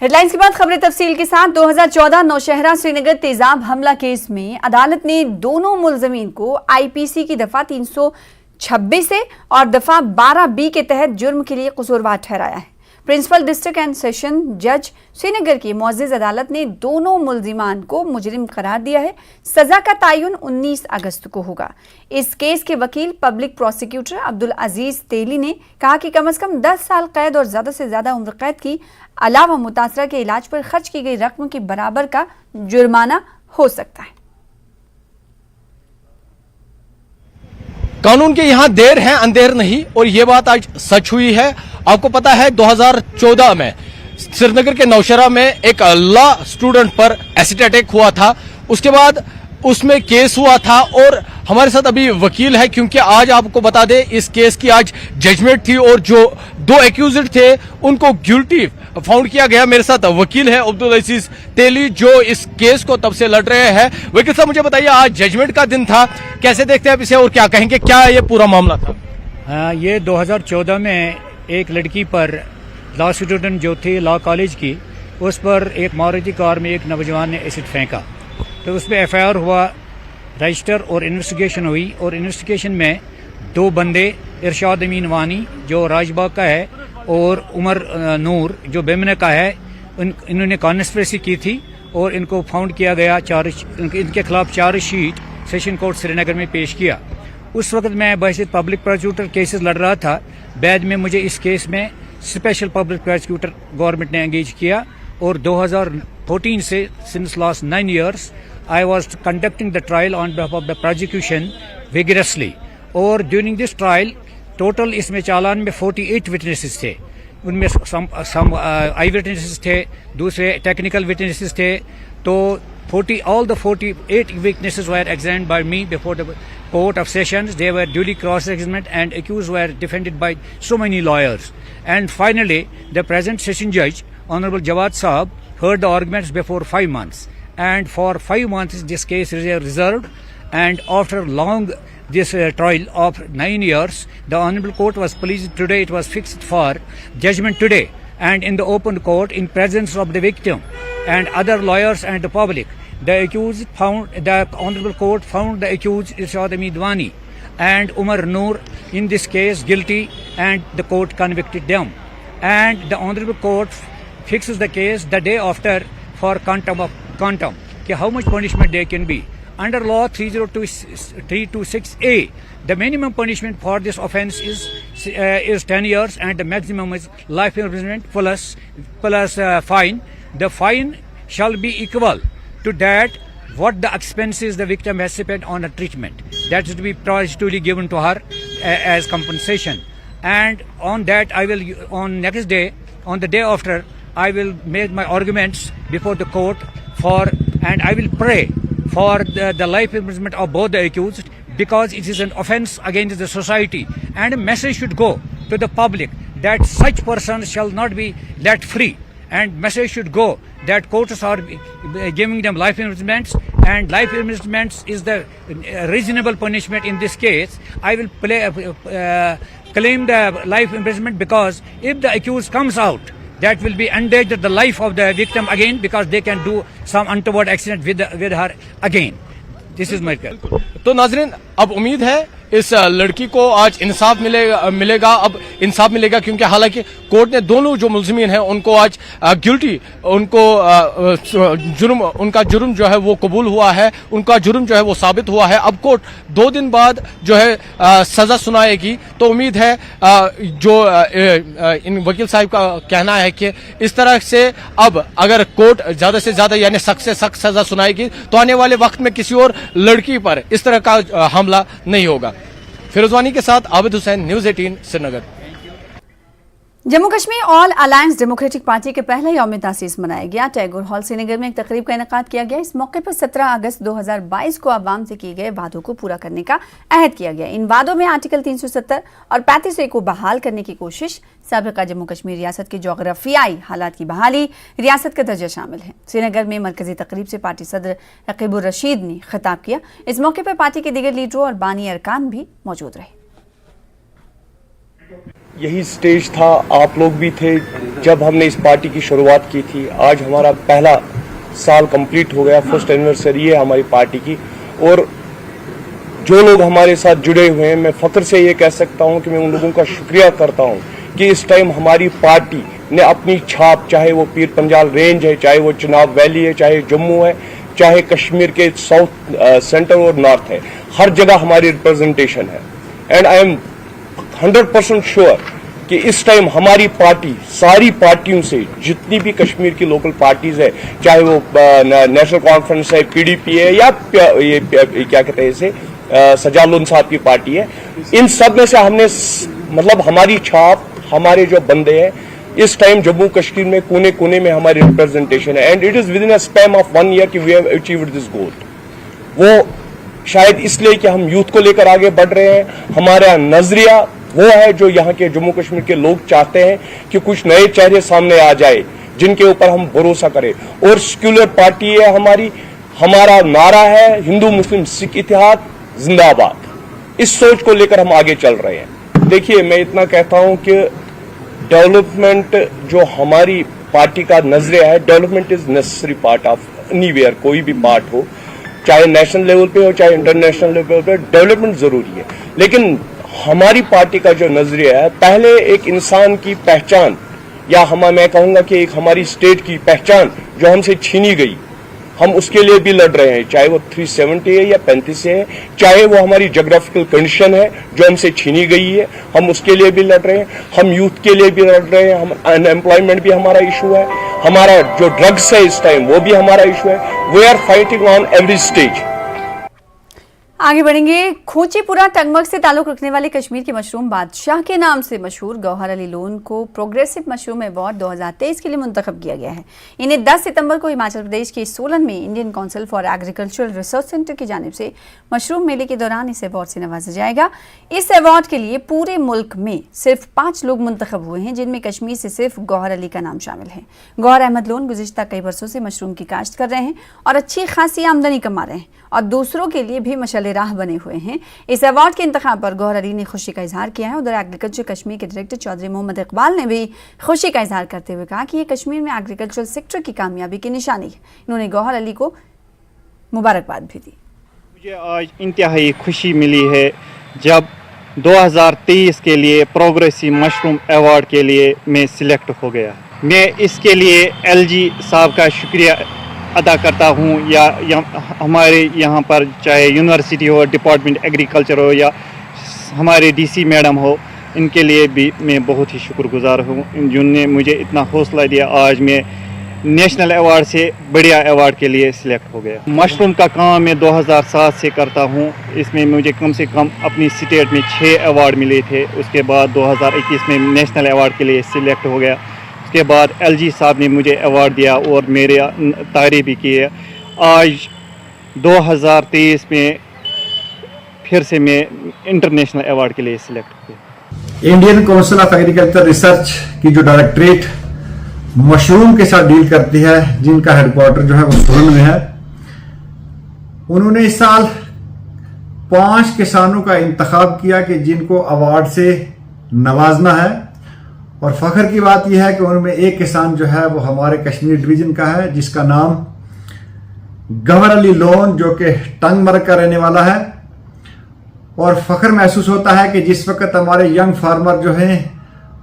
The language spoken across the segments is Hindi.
हेडलाइंस के बाद खबरें तफसील के साथ 2014 नौशहरा श्रीनगर तेजाब हमला केस में अदालत ने दोनों मुलजमीन को आईपीसी की दफा 326 से और दफा 12B के तहत जुर्म के लिए कसूरवार ठहराया है। प्रिंसिपल डिस्ट्रिक्ट एंड सेशन जज श्रीनगर की मुअज़्ज़िज़ अदालत ने दोनों मुलजिमान को मुजरिम करार दिया है। सजा का तयन 19 अगस्त को होगा। इस केस के वकील पब्लिक प्रोसिक्यूटर अब्दुल अजीज तेली ने कहा कि कम से कम 10 साल कैद और ज्यादा से ज्यादा उम्र कैद की अलावा मुतासरा के इलाज पर खर्च की गई रकम के बराबर का जुर्माना हो सकता है। कानून के यहाँ देर है अंधेर नहीं, और ये बात आज सच हुई है। आपको पता है 2014 में श्रीनगर के नौशहरा में एक लॉ स्टूडेंट पर एसिड अटैक हुआ था। उसके बाद उसमें केस हुआ था और हमारे साथ अभी वकील है, क्योंकि आज आपको बता दें इस केस की आज जजमेंट थी और जो दो एक्यूज्ड थे उनको गिल्टी फाउंड किया गया। मेरे साथ वकील है अब्दुल अजीज तेली जो इस केस को तब से लड़ रहे हैं। वकील साहब मुझे बताइए, आज जजमेंट का दिन था, कैसे देखते हैं आप इसे और क्या कहेंगे, क्या ये पूरा मामला था? हाँ, ये 2014 में एक लड़की पर लॉ स्टूडेंट जो थी लॉ कॉलेज की, उस पर एक मारुति कार में एक नौजवान ने एसिड फेंका, तो उस पर एफआईआर हुआ, रजिस्टर और इन्वेस्टिगेशन हुई। और इन्वेस्टिगेशन में दो बंदे इरशाद अमीन वानी जो राजबाग का है और उमर नूर जो बेमने का है, इन्होंने कॉन्स्पिरेसी की थी और इनको फाउंड किया गया। इनके खिलाफ चार्जशीट सेशन कोर्ट श्रीनगर में पेश किया। उस वक्त मैं बहैसियत पब्लिक प्रोसिक्यूटर केसेस लड़ रहा था। बाद में मुझे इस केस में स्पेशल पब्लिक प्रोसिक्यूटर गवर्नमेंट ने एंगेज किया और 2014 से since last 9 years I was conducting the trial on behalf of the prosecution vigorously। और ड्यूरिंग दिस ट्रायल टोटल इसमें चालान में 48 विटनेसेस थे। उनमें सम आई विटनेसेस थे, दूसरे टेक्निकल विटनेसेस थे। तो all the 48 witnesses were examined by me before the court of sessions. They were duly cross-examined and accused were defended by so many lawyers. And finally, the present session judge, Honorable Jawad Saab, heard the arguments before 5 months. And for 5 months, this case is reserved. And after long this trial of 9 years, the Honorable Court was pleased today. It was fixed for judgment today, and in the open court, in presence of the victim and other lawyers and the public, the Honorable Court found the accused Irshad Amin Wani and Umar Noor in this case guilty, and the court convicted them. And the Honorable Court fixes the case the day after for quantum, how much punishment there can be. Under law 326A, the minimum punishment for this offence is 10 years, and the maximum is life imprisonment plus fine. The fine shall be equal to that what the expenses the victim has spent on a treatment. That is to be positively given to her as compensation. And on that, I will on next day, on the day after, I will make my arguments before the court and I will pray for the life imprisonment of both the accused, because it is an offence against the society, and a message should go to the public that such persons shall not be let free, and message should go that courts are giving them life imprisonments, and life imprisonments is the reasonable punishment in this case. I will claim the life imprisonment, because if the accused comes out, that will be endanger the life of the victim again, because they can do some untoward accident with her again. This is my call. तो नाज़रीन, अब उम्मीद है इस लड़की को आज इंसाफ मिलेगा। अब इंसाफ मिलेगा क्योंकि हालांकि कोर्ट ने दोनों जो मुलजिमीन हैं उनको आज गिल्टी, उनका जुर्म जो है वो कबूल हुआ है, उनका जुर्म जो है वो साबित हुआ है। अब कोर्ट 2 दिन बाद जो है सजा सुनाएगी। तो उम्मीद है जो इन वकील साहब का कहना है कि इस तरह से अब अगर कोर्ट ज्यादा से ज्यादा यानी सख्त से सख्त सजा सुनाएगी तो आने वाले वक्त में किसी और लड़की पर इस तरह का हमला नहीं होगा। फिरोजवानी के साथ Abid Hussain, news 18 Srinagar. Jammu Kashmir all alliance democratic party के पहले यौम तासीस मनाया गया। टैगोर हॉल श्रीनगर में एक तकरीब का इनेकाद किया गया। इस मौके पर 17 अगस्त 2022 को आवाम से किए गए वादों को पूरा करने का अहद किया गया। इन वादों में आर्टिकल 370 और 35A को बहाल करने की कोशिश, साबिका जम्मू कश्मीर रियासत के जोग्राफियाई हालात की बहाली, रियासत का दर्जा शामिल है। श्रीनगर में मरकजी तकरीब से पार्टी सदर रकीबुर रशीद ने खिताब किया। इस मौके पर पार्टी के दीगर लीडरों और बानी अरकान भी मौजूद रहे। यही स्टेज था, आप लोग भी थे जब हमने इस पार्टी की शुरुआत की थी। आज हमारा पहला साल कंप्लीट हो गया, फर्स्ट एनिवर्सरी है हमारी पार्टी की। और जो लोग हमारे साथ जुड़े हुए हैं, मैं फख्र से ये कह सकता हूं कि मैं उन लोगों का शुक्रिया करता हूं कि इस टाइम हमारी पार्टी ने अपनी छाप, चाहे वो पीर पंजाल रेंज है, चाहे वो चिनाब वैली है, चाहे जम्मू है, चाहे कश्मीर के साउथ सेंटर और नॉर्थ है, हर जगह हमारी रिप्रेजेंटेशन है। एंड आई एम 100% श्योर कि इस टाइम हमारी पार्टी सारी पार्टियों से, जितनी भी कश्मीर की लोकल पार्टीज है, चाहे वो नेशनल कॉन्फ्रेंस है, पीडीपी है, या ये क्या कहते हैं इसे, सजालुन साहब की पार्टी है, इन सब में से हमने मतलब हमारी छाप, हमारे जो बंदे हैं इस टाइम जम्मू कश्मीर में कोने कोने में हमारी रिप्रेजेंटेशन है। And it is within a span of 1 year कि we have achieved this goal. वो शायद इसलिए कि हम यूथ को लेकर आगे बढ़ रहे हैं, हमारा नजरिया वो है जो यहाँ के जम्मू कश्मीर के लोग चाहते हैं कि कुछ नए चेहरे सामने आ जाए जिनके ऊपर हम भरोसा करें। और सेक्युलर पार्टी है हमारी, हमारा नारा है हिंदू मुस्लिम सिख इतिहाद जिंदाबाद। इस सोच को लेकर हम आगे चल रहे हैं। देखिए, मैं इतना कहता हूं कि डेवलपमेंट जो हमारी पार्टी का नजरिया है, development is necessary part of anywhere, कोई भी पार्ट हो, चाहे नेशनल लेवल पे हो चाहे इंटरनेशनल लेवल पे, डेवलपमेंट जरूरी है। लेकिन हमारी पार्टी का जो नजरिया है, पहले एक इंसान की पहचान, या मैं कहूंगा कि एक हमारी स्टेट की पहचान जो हमसे छीनी गई, हम उसके लिए भी लड़ रहे हैं, चाहे वो 370 है या 35 है, चाहे वो हमारी जोग्राफिकल कंडीशन है जो हमसे छीनी गई है, हम उसके लिए भी लड़ रहे हैं, हम यूथ के लिए भी लड़ रहे हैं, हम अनएम्प्लॉयमेंट भी हमारा इशू है, हमारा जो ड्रग्स है इस टाइम वो भी हमारा इशू है। We are fighting on every stage. आगे बढ़ेंगे। खोचीपुरा टंगमर्ग से ताल्लुक रखने वाले कश्मीर के मशरूम बादशाह के नाम से मशहूर गौहर अली लोन को प्रोग्रेसिव मशरूम अवार्ड 2023 के लिए मुंतखब किया गया है। इन्हें 10 सितंबर को हिमाचल प्रदेश के सोलन में Indian council for agricultural research centre की जानिब से मशरूम मेले के दौरान इस अवार्ड से नवाजा जाएगा। इस अवार्ड के लिए पूरे मुल्क में सिर्फ 5 लोग मुंतखब हुए हैं, जिनमें कश्मीर से सिर्फ गौहर अली का नाम शामिल है। गौहर अहमद लोन गुज़िश्ता कई बरसों से मशरूम की काश्त कर रहे हैं और अच्छी खासी आमदनी कमा रहे हैं और दूसरों के लिए भी मशाल राह बने हुए हैं। इस अवार्ड के इंतखाब पर गौहर अली ने खुशी का इजहार किया है। उधर एग्रीकल्चर कश्मीर के डायरेक्टर चौधरी मोहम्मद इकबाल ने भी खुशी का इजहार करते हुए कहा कि ये कश्मीर में एग्रीकल्चर सेक्टर की कामयाबी की निशानी है। इन्होंने गौहर अली को मुबारकबाद भी दी। मुझे आज इंतहाई खुशी मिली है जब 2023 के लिए प्रोग्रेसिव मशरूम अवार्ड के लिए मैं सिलेक्ट हो गया। मैं इसके लिए एलजी साहब का शुक्रिया अदा करता हूँ, या हमारे यहाँ पर चाहे यूनिवर्सिटी हो, डिपार्टमेंट एग्रीकल्चर हो, या हमारे डीसी मैडम हो, इनके लिए भी मैं बहुत ही शुक्रगुजार हूँ जिनने मुझे इतना हौसला दिया। आज मैं नेशनल अवार्ड से बढ़िया अवार्ड के लिए सिलेक्ट हो गया। मशरूम का काम मैं 2007 से करता हूँ। इसमें मुझे कम से कम अपनी स्टेट में 6 अवार्ड मिले थे। उसके बाद 2021 में नेशनल अवार्ड के लिए सिलेक्ट हो गया। उसके बाद एलजी साहब ने मुझे अवार्ड दिया और मेरे तारीफ भी की है। आज 2023 में फिर से मैं इंटरनेशनल अवार्ड के लिए सिलेक्ट हो गया। Indian council of agriculture research की जो डायरेक्टरेट मशरूम के साथ डील करती है, जिनका हेडक्वार्टर जो है वो सोलन में है, उन्होंने इस साल 5 किसानों का इंतखाब किया कि जिनको अवार्ड से नवाजना है। और फख्र की बात यह है कि उनमें एक किसान जो है वो हमारे कश्मीर डिवीजन का है, जिसका नाम गौहर अली लोन, जो कि टंगमर्ग का रहने वाला है। और फख्र महसूस होता है कि जिस वक्त हमारे यंग फार्मर जो हैं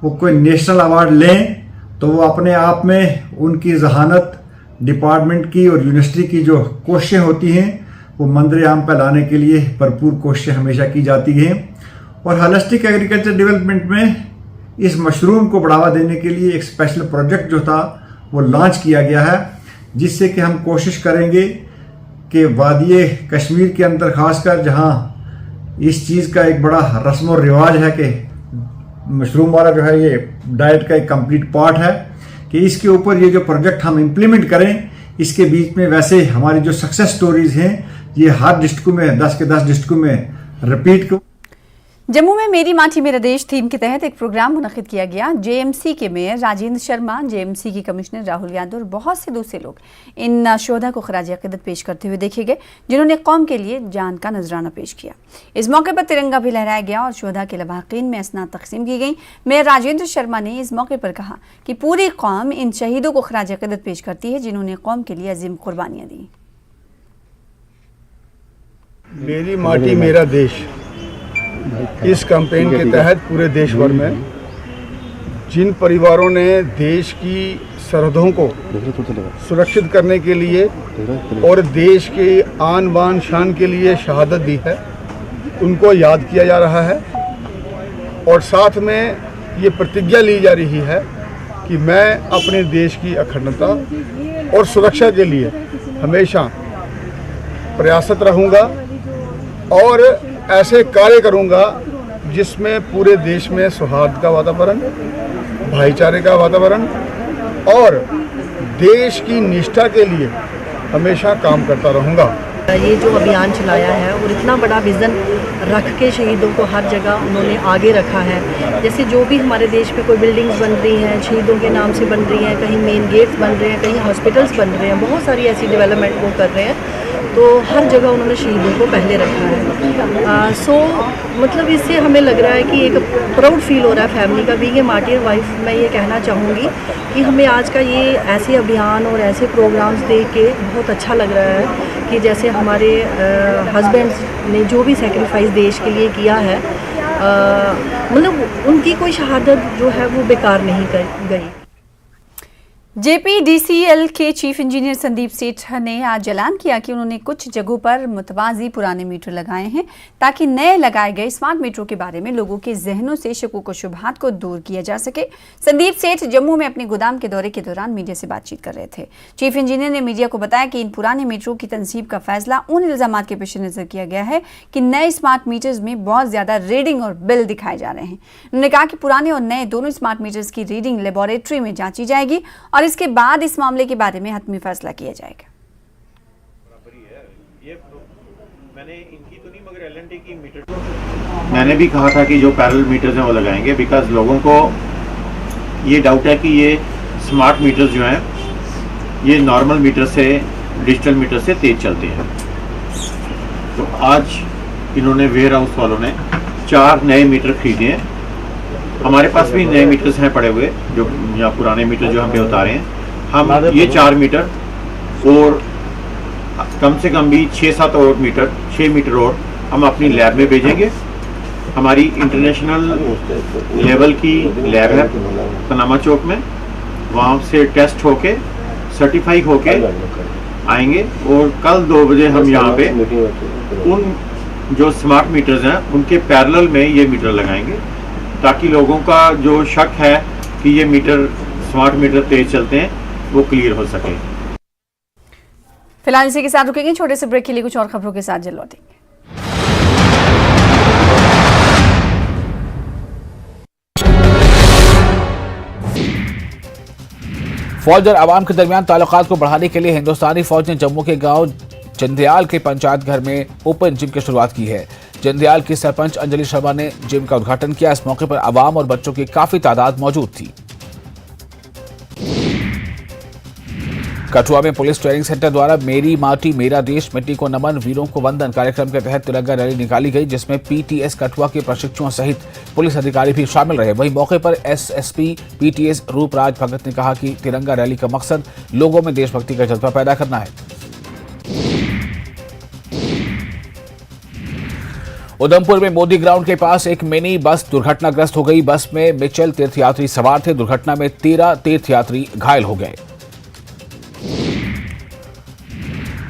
वो कोई नेशनल अवार्ड लें तो वो अपने आप में उनकी जहानत, डिपार्टमेंट की और यूनिवर्सिटी की जो कोशिशें होती हैं वो मंजर-ए-आम पर लाने के लिए भरपूर कोशिशें हमेशा की जाती हैं। और होलिस्टिक एग्रीकल्चर डेवलपमेंट में इस मशरूम को बढ़ावा देने के लिए एक स्पेशल प्रोजेक्ट जो था वो लॉन्च किया गया है, जिससे कि हम कोशिश करेंगे कि वादी कश्मीर के अंदर खासकर जहां इस चीज़ का एक बड़ा रस्म और रिवाज है कि मशरूम वाला जो है ये डाइट का एक कंप्लीट पार्ट है, कि इसके ऊपर ये जो प्रोजेक्ट हम इम्प्लीमेंट करें। इसके बीच में वैसे हमारी जो सक्सेस स्टोरीज हैं ये हर डिस्ट्रिक्ट में 10 के 10 डिस्ट्रिक्ट में रिपीट को। जम्मू में मेरी माटी मेरा देश थीम के तहत एक प्रोग्राम मुनक्किद किया गया। जेएमसी के मेयर राजेंद्र शर्मा, जेएमसी की कमिश्नर राहुल यादव और बहुत से दूसरे लोग इन शोधा को खराज अकीदत पेश करते हुए देखे गए, जिन्होंने कौम के लिए जान का नजराना पेश किया। इस मौके पर तिरंगा भी लहराया गया और शोधा के लवाकिन में असनाद तकसीम की गई। मेयर राजेंद्र शर्मा ने इस मौके पर कहा कि पूरी कौम इन शहीदों को खराज अकीदत पेश करती है, जिन्होंने कौम के लिए अजीम कुर्बानियाँ दी। मेरी माटी मेरा देश इस कैंपेन के तहत पूरे देश भर में जिन परिवारों ने देश की सरहदों को सुरक्षित करने के लिए और देश के आन बान शान के लिए शहादत दी है, उनको याद किया जा रहा है और साथ में ये प्रतिज्ञा ली जा रही है कि मैं अपने देश की अखंडता और सुरक्षा के लिए हमेशा प्रयासरत रहूँगा और ऐसे कार्य करूंगा जिसमें पूरे देश में सौहार्द का वातावरण, भाईचारे का वातावरण और देश की निष्ठा के लिए हमेशा काम करता रहूंगा। ये जो अभियान चलाया है और इतना बड़ा विज़न रख के शहीदों को हर जगह उन्होंने आगे रखा है। जैसे जो भी हमारे देश में कोई बिल्डिंग्स बन रही हैं शहीदों के नाम से बन रही हैं, कहीं मेन गेट्स बन रहे हैं, कहीं हॉस्पिटल्स बन रहे हैं, बहुत सारी ऐसी डेवलपमेंट वो कर रहे हैं, तो हर जगह उन्होंने शहीदों को पहले रखा है। सो मतलब इससे हमें लग रहा है कि एक प्राउड फील हो रहा है फैमिली का। बीइंग ए मार्टियर वाइफ मैं ये कहना चाहूँगी कि हमें आज का ये ऐसे अभियान और ऐसे प्रोग्राम्स देख के बहुत अच्छा लग रहा है कि जैसे हमारे हस्बैंड्स ने जो भी सेक्रीफाइस देश के लिए किया है, मतलब उनकी कोई शहादत जो है वो बेकार नहीं गई। जेपीडीसीएल के चीफ इंजीनियर संदीप सेठ ने आज ऐलान किया कि उन्होंने कुछ जगहों पर मुतवाज़ी पुराने मीटर लगाए हैं ताकि नए लगाए गए स्मार्ट मीटरों के बारे में लोगों के जहनों से शकूक व शुबहात को दूर किया जा सके। संदीप सेठ जम्मू में अपने गोदाम के दौरे के दौरान मीडिया से बातचीत कर रहे थे। चीफ इंजीनियर ने मीडिया को बताया कि इन पुराने मीटरों की तनसीब का फैसला उन इल्जामात के पेश नज़र किया गया है कि नए स्मार्ट मीटर्स में बहुत ज़्यादा रीडिंग और बिल दिखाए जा रहे हैं। उन्होंने कहा कि पुराने और नए दोनों स्मार्ट मीटर्स की रीडिंग लेबोरेटरी में जांची जाएगी और इसके बाद इस मामले के बारे में हतमी फैसला किया जाएगा। मैंने भी कहा था कि जो पैरेलल मीटर्स हैं वो लगाएंगे, बिकॉज लोगों को ये डाउट है कि ये स्मार्ट मीटर्स जो हैं ये नॉर्मल मीटर से डिजिटल मीटर से तेज चलते हैं। तो आज इन्होंने वेयर हाउस वालों ने 4 नए मीटर खरीदे हैं। हमारे पास भी नए मीटर्स हैं पड़े हुए, जो या पुराने मीटर जो हम पे उतारे हैं। हम ये 4 मीटर और कम से कम भी 6-7 और मीटर, 6 मीटर और हम अपनी लैब में भेजेंगे। हमारी इंटरनेशनल लेवल की लैब है पनामा चौक में, वहाँ से टेस्ट होके सर्टिफाई होके आएंगे और कल 2 बजे हम यहाँ पे उन जो स्मार्ट मीटर्स हैं उनके पैरेलल में ये मीटर लगाएंगे, ताकि लोगों का जो शक है कि ये मीटर स्मार्ट मीटर तेज चलते हैं वो क्लियर हो सके। फिलहाल इसी के साथ रुकेंगे, छोटे से ब्रेक के लिए कुछ और खबरों के साथ जल्द लौटेंगे। फौज और आवाम के दरमियान ताल्लुकात को बढ़ाने के लिए हिंदुस्तानी फौज ने जम्मू के गांव जंदियाल के पंचायत घर में ओपन जिम की शुरुआत की है। जंदियाल की सरपंच अंजलि शर्मा ने जिम का उद्घाटन किया। इस मौके पर आवाम और बच्चों की काफी तादाद मौजूद थी। कठुआ में पुलिस ट्रेनिंग सेंटर द्वारा मेरी माटी मेरा देश मिट्टी को नमन वीरों को वंदन कार्यक्रम के तहत तिरंगा रैली निकाली गई, जिसमें पीटीएस कठुआ के प्रशिक्षुओं सहित पुलिस अधिकारी भी शामिल रहे। वहीं मौके पर एसएसपी पीटीएस रूपराज भगत ने कहा कि तिरंगा रैली का मकसद लोगों में देशभक्ति का जज्बा पैदा करना है। उधमपुर में मोदी ग्राउंड के पास एक मिनी बस दुर्घटनाग्रस्त हो गई। बस में मिचल तीर्थयात्री सवार थे। दुर्घटना में 13 तीर्थयात्री घायल हो गए।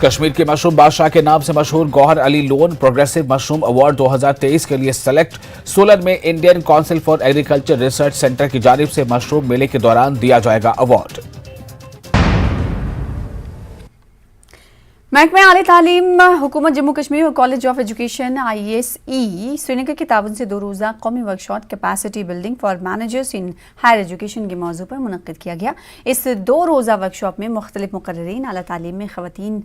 कश्मीर के मशरूम बादशाह के नाम से मशहूर Gauhar Ali Lone progressive mushroom award 2023 के लिए सेलेक्ट। सोलन में Indian council for agriculture research centre की जानिब से मशरूम मेले के दौरान दिया जाएगा अवार्ड। महकमा आली तालीम हुकूमत जम्मू कश्मीर और college of education ISE Srinagar के ताउन से 2 रोज़ा कौमी workshop capacity building for managers in higher education के मौजू पर मुनक्किद किया गया। इस 2 रोज़ा वर्कशॉप में मुख्तलिफ मुकर्रीरीन आला तालीम में ख़वातीन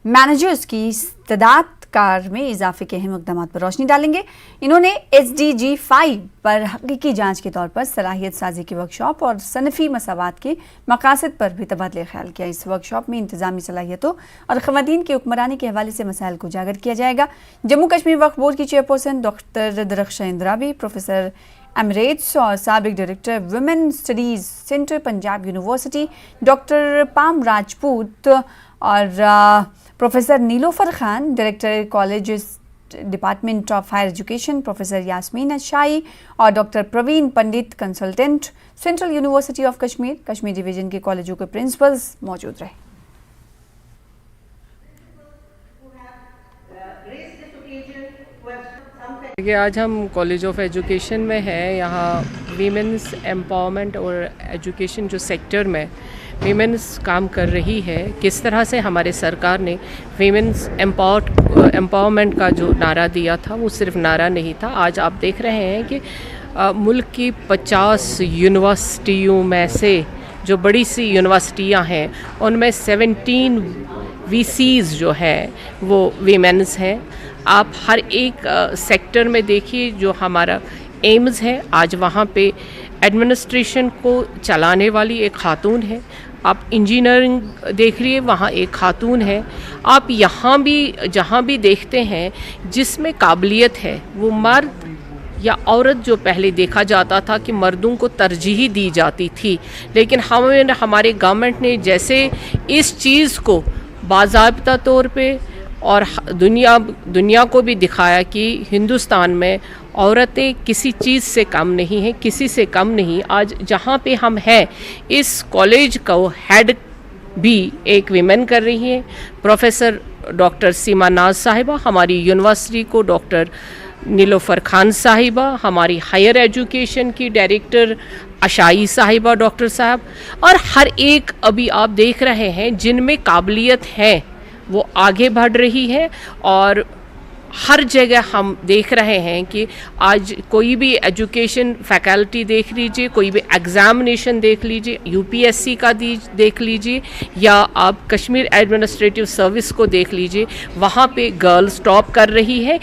मैनेजर्स की तदादकार में इजाफे के अहम इक़दाम पर रोशनी डालेंगे। इन्होंने SDG 5 पर हकीकी जांच के तौर पर सलाहियत साजी की वर्कशॉप और सनफ़ी मसावात के मकासद पर भी तबादले ख्याल किया। इस वर्कशॉप में इंतजामी सलाहियतों और ख़वातीन की हुक्मरानी के हवाले से मसाइल को उजागर किया जाएगा। जम्मू कश्मीर वक्फ बोर्ड की chairperson doctor Darakhshan Andrabi, professor emeritus और साबिक director women studies centre Punjab university doctor Pam Rajput और professor Nilofar Khan, director college department of higher education professor Yasmeen Shahi और doctor Praveen Pandit, consultant central university of Kashmir, Kashmir division के कॉलेजों के प्रिंसिपल्स मौजूद रहे। आज हम कॉलेज ऑफ एजुकेशन में हैं। यहाँ वीमेंस एम्पावरमेंट और एजुकेशन जो सेक्टर में वीमेंस काम कर रही है, किस तरह से हमारे सरकार ने वीमेंस एम्पावरमेंट का जो नारा दिया था वो सिर्फ नारा नहीं था। आज आप देख रहे हैं कि मुल्क की 50 यूनिवर्सिटियों में से जो बड़ी सी यूनिवर्सिटियाँ हैं उनमें 17 VCs जो हैं वो वीमेंस हैं। आप हर एक सेक्टर में देखिए जो हमारा एम्स है, आज वहाँ पे एडमिनिस्ट्रेशन को चलाने वाली एक खातून है। आप इंजीनियरिंग देख लीजिए, वहाँ एक खातून है। आप यहाँ भी जहाँ भी देखते हैं जिसमें काबिलियत है वो मर्द या औरत, जो पहले देखा जाता था कि मर्दों को तरजीह दी जाती थी, लेकिन हमारे गवर्नमेंट ने जैसे इस चीज़ को बाज़ाब्ता तौर पे और दुनिया को भी दिखाया कि हिंदुस्तान में औरतें किसी चीज़ से कम नहीं हैं, किसी से कम नहीं। आज जहाँ पे हम हैं, इस कॉलेज को हेड भी एक विमेन कर रही है, प्रोफेसर डॉक्टर सीमा नाज साहिबा, हमारी यूनिवर्सिटी को डॉक्टर नीलोफर खान साहिबा, हमारी हायर एजुकेशन की डायरेक्टर अशाई साहिबा डॉक्टर साहब, और हर एक अभी आप देख रहे हैं जिनमें काबिलियत है वो आगे बढ़ रही है। और हर जगह हम देख रहे हैं कि आज कोई भी एजुकेशन फैकल्टी देख लीजिए, कोई भी एग्ज़ामिनेशन देख लीजिए, UPSC का देख लीजिए, या आप कश्मीर एडमिनिस्ट्रेटिव सर्विस को देख लीजिए, वहाँ पे गर्ल्स टॉप कर रही है।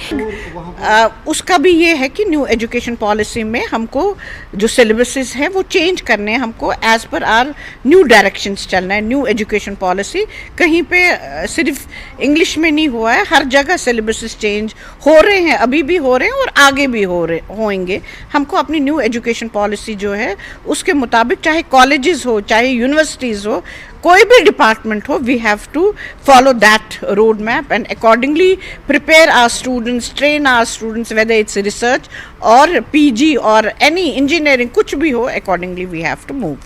उसका भी ये है कि न्यू एजुकेशन पॉलिसी में हमको जो सिलेबसेस हैं वो चेंज करने हैं, हमको as per are new directions चलना है। न्यू एजुकेशन पॉलिसी कहीं पे सिर्फ इंग्लिश में नहीं हुआ है, हर जगह सिलेबसेस चेंज हो रहे हैं, अभी भी हो रहे हैं और आगे भी होंगे। हमको अपनी न्यू एजुकेशन पॉलिसी जो है उसके मुताबिक, चाहे कॉलेजेस हो, चाहे यूनिवर्सिटीज़ हो, कोई भी डिपार्टमेंट हो, we have to follow that road map and accordingly prepare our students, train our students, whether it's research और PG और एनी इंजीनियरिंग, कुछ भी हो, accordingly we have to move.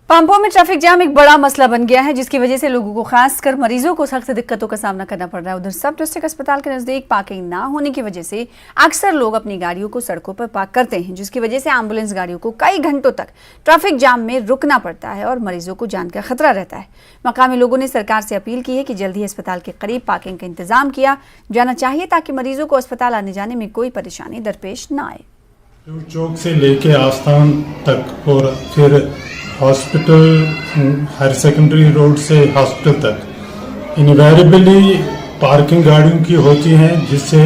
पंपों में ट्रैफिक जाम एक बड़ा मसला बन गया है, जिसकी वजह से लोगों को, खासकर मरीजों को, सख्त दिक्कतों का सामना करना पड़ रहा है। उधर सब डिस्ट्रिक्ट अस्पताल के नज़दीक पार्किंग ना होने की वजह से अक्सर लोग अपनी गाड़ियों को सड़कों पर पार्क करते हैं, जिसकी वजह से एम्बुलेंस गाड़ियों को कई घंटों तक ट्रैफिक जाम में रुकना पड़ता है और मरीजों को जान का खतरा रहता है। मकामी लोगों ने सरकार से अपील की है कि जल्द ही अस्पताल के करीब पार्किंग का इंतजाम किया जाना चाहिए, ताकि मरीजों को अस्पताल आने जाने में कोई परेशानी दरपेश न आए। चौक से लेके आस्थान तक और फिर हॉस्पिटल, हायर सेकेंडरी रोड से हॉस्पिटल तक इनवेरिएबली पार्किंग गाड़ियों की होती हैं, जिससे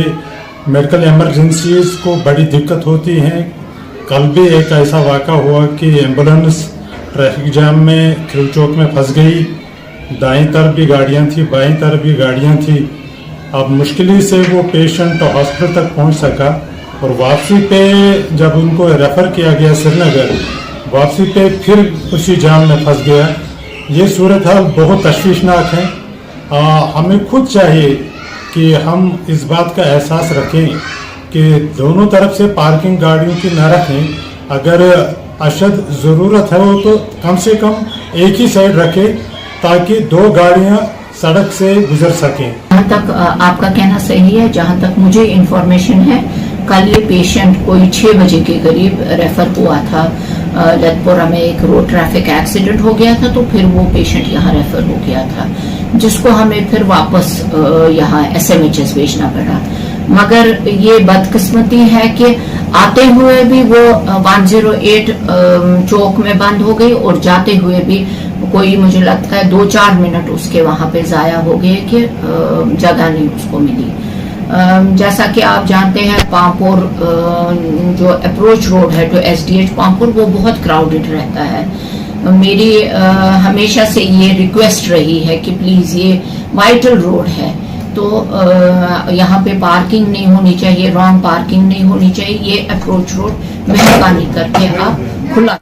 मेडिकल इमरजेंसीज को बड़ी दिक्कत होती है। कल भी एक ऐसा वाक़ा हुआ कि एम्बुलेंस ट्रैफिक जाम में खिल चौक में फंस गई। दाईं तरफ भी गाड़ियाँ थी, बाईं तरफ भी गाड़ियाँ थी। अब मुश्किल से वो पेशेंट हॉस्पिटल तक पहुँच सका और वापसी पे जब उनको रेफ़र किया गया श्रीनगर, वापसी पे फिर उसी जाम में फंस गया। ये सूरत हाल बहुत तशवीशनाक है। हमें खुद चाहिए कि हम इस बात का एहसास रखें कि दोनों तरफ से पार्किंग गाड़ियों की न रखें। अगर अशद ज़रूरत है वो तो कम से कम एक ही साइड रखें, ताकि दो गाड़ियां सड़क से गुजर सकें। जहाँ तक आपका कहना सही है, जहाँ तक मुझे इन्फॉर्मेशन है, कल ये पेशेंट कोई 6 बजे के करीब रेफर हुआ था। लतपुरा में एक रोड ट्रैफिक एक्सीडेंट हो गया था, तो फिर वो पेशेंट यहाँ रेफर हो गया था, जिसको हमें फिर वापस यहाँ SMHS भेजना पड़ा। मगर ये बदकिस्मती है कि आते हुए भी वो 108 चौक में बंद हो गई और जाते हुए भी कोई मुझे लगता है 2-4 मिनट उसके वहां पे जाया हो गए कि जगह नहीं उसको मिली। जैसा कि आप जानते हैं पामपुर जो अप्रोच रोड है टू SDH पामपुर वो बहुत क्राउडेड रहता है। मेरी हमेशा से ये रिक्वेस्ट रही है कि प्लीज ये वाइटल रोड है तो यहाँ पे पार्किंग नहीं होनी चाहिए, रॉन्ग पार्किंग नहीं होनी चाहिए। ये अप्रोच रोड मेहरबानी करके आप खुला।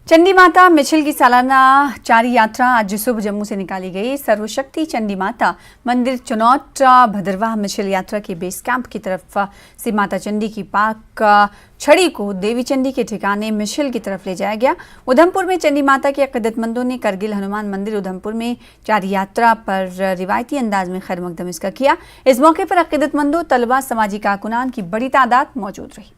चंडी माता मिছিল की सालाना चारी यात्रा आज सुबह जम्मू से निकाली गई। सर्वशक्ति चंडी माता मंदिर चुनौत भद्रवाह मिছিল यात्रा के बेस कैंप की तरफ से माता चंडी की पाक छड़ी को देवी चंडी के ठिकाने मिছিল की तरफ ले जाया गया। उधमपुर में चंडी माता के अकीदतमंदों ने करगिल हनुमान मंदिर उधमपुर में चारी यात्रा पर रिवायती अंदाज में खैर मकदम इसका किया। इस मौके पर अकीदतमंदों, तलबा, समाजी कारकुनान की बड़ी तादाद मौजूद रही।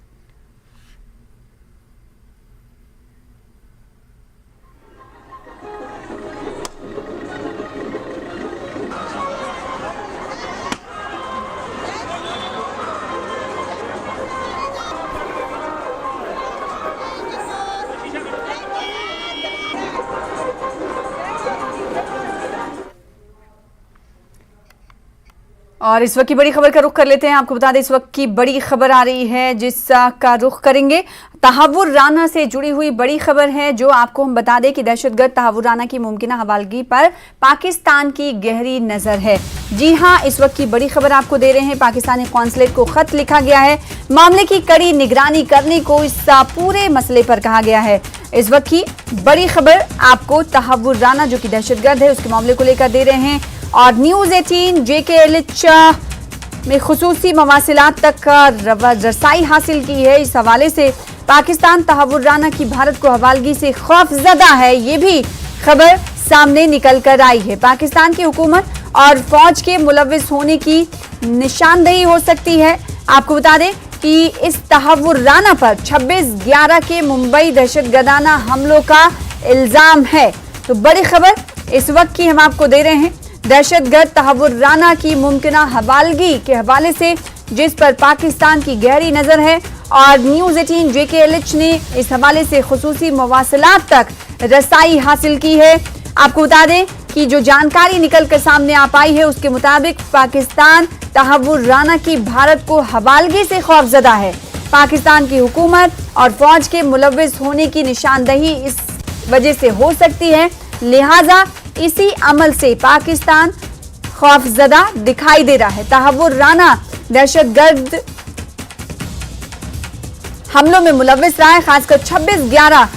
और इस वक्त की बड़ी खबर का रुख कर लेते हैं। आपको बता दें इस वक्त की बड़ी खबर आ रही है जिसका रुख करेंगे। तहव्वुर राना से जुड़ी हुई बड़ी खबर है जो आपको हम बता दें कि दहशतगर्द तहव्वुर राना की मुमकिना हवालगी पर पाकिस्तान की गहरी नजर है। जी हां, इस वक्त की बड़ी खबर आपको दे रहे हैं। पाकिस्तानी कॉन्सुलेट को खत लिखा गया है। मामले की कड़ी निगरानी करने को इस पूरे मसले पर कहा गया है। इस वक्त की बड़ी खबर आपको तहव्वुर राना जो कि दहशतगर्द है उसके मामले को लेकर दे रहे हैं। और न्यूज़ 18 JKLH में खुसूसी मवासिलात तक रसाई हासिल की है। इस हवाले से पाकिस्तान तहव्वुर राना की भारत को हवालगी से खौफजदा है, ये भी खबर सामने निकल कर आई है। पाकिस्तान की हुकूमत और फौज के मुलविस होने की निशानदेही हो सकती है। आपको बता दें कि इस तहव्वुर राना पर 26/11 के मुंबई दहशतगर्दाना हमलों का इल्जाम है। तो बड़ी खबर इस वक्त की हम आपको दे रहे हैं। दहशतगर्द तहव्वुर राना की मुमकिना हवालगी के हवाले से जिस पर पाकिस्तान की गहरी नजर है और न्यूज़ 18 JKLH ने इस हवाले से खुसूसी मवासिलात तक रसाई हासिल की है। आपको बता दें कि जो जानकारी निकल कर सामने आ पाई है उसके मुताबिक पाकिस्तान तहव्वुर राना की भारत को हवालगी से खौफजदा है। पाकिस्तान की हुकूमत और फौज के मुलविस होने की निशानदही इस वजह से हो सकती है, लिहाजा इसी अमल से पाकिस्तान खौफजदा दिखाई दे रहा है। तहव्वुर राना दहशतगर्द हमलों में मुलविस रहा है। खासकर 26/11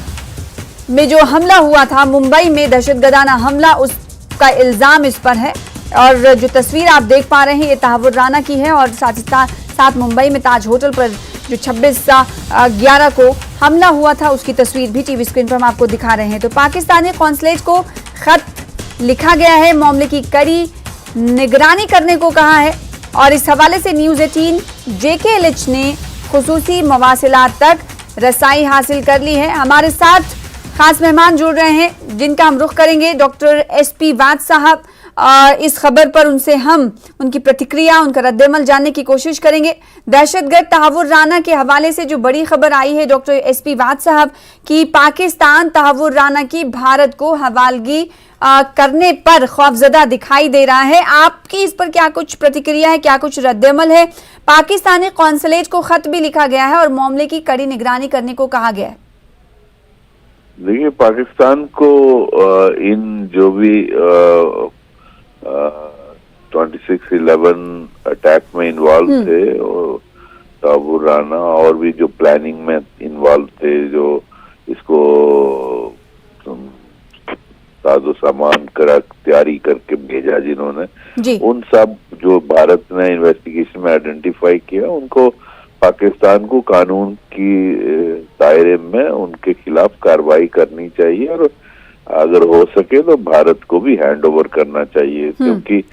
में जो हमला हुआ था मुंबई में दहशतगर्दाना हमला, उसका इल्जाम इस पर है। और जो तस्वीर आप देख पा रहे हैं ये तहव्वुर राना की है और साथ मुंबई में ताज होटल पर जो 26/11 को हमला हुआ था उसकी तस्वीर भी टीवी स्क्रीन पर हम आपको दिखा रहे हैं। तो पाकिस्तानी कॉन्सुलेट को खत लिखा गया है, मामले की कड़ी निगरानी करने को कहा है। और इस हवाले से न्यूज़ 18 JKLH ने खुसूसी मवासिलात तक रसाई हासिल कर ली है। हमारे साथ खास मेहमान जुड़ रहे हैं जिनका हम रुख करेंगे। डॉक्टर SP वाद साहब, इस खबर पर उनसे हम उनकी प्रतिक्रिया, उनका रद्देमल जानने की कोशिश करेंगे। दहशतगर्द तहव्वुर राना के हवाले से जो बड़ी खबर आई है डॉक्टर SP वाद साहब कि पाकिस्तान तहव्वुर राना की भारत को हवालगी करने पर खौफजदा दिखाई दे रहा है। आपकी इस पर क्या कुछ प्रतिक्रिया है, क्या कुछ रद्देमल है? पाकिस्तानी कॉन्सुलेट को खत भी लिखा गया है और मामले की कड़ी निगरानी करने को कहा गया है। देखिए, पाकिस्तान को इन जो भी 26/11 अटैक में इन्वॉल्व थे और तहव्वुर राना और भी जो प्लानिंग में इन्वॉल्व थे, जो इसको साजो सामान तैयारी करके भेजा जिन्होंने, उन सब जो भारत ने इन्वेस्टिगेशन में आइडेंटिफाई किया उनको पाकिस्तान को कानून की दायरे में उनके खिलाफ कार्रवाई करनी चाहिए और अगर हो सके तो भारत को भी हैंड ओवर करना चाहिए। क्योंकि